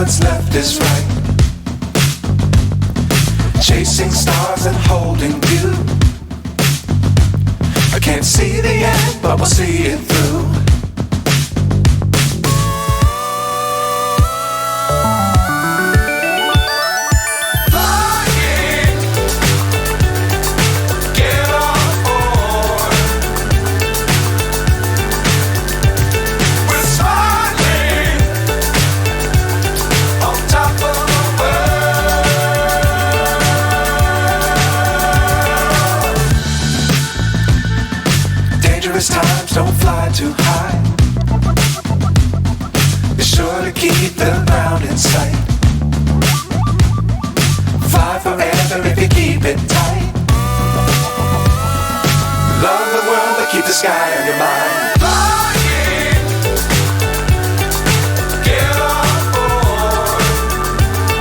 what's left is right. Chasing stars and holding you. I can't see the end, but we'll see it through. Times don't fly too high. Be sure to keep the ground in sight. Fly forever if you keep it tight. Love the world but keep the sky on your mind.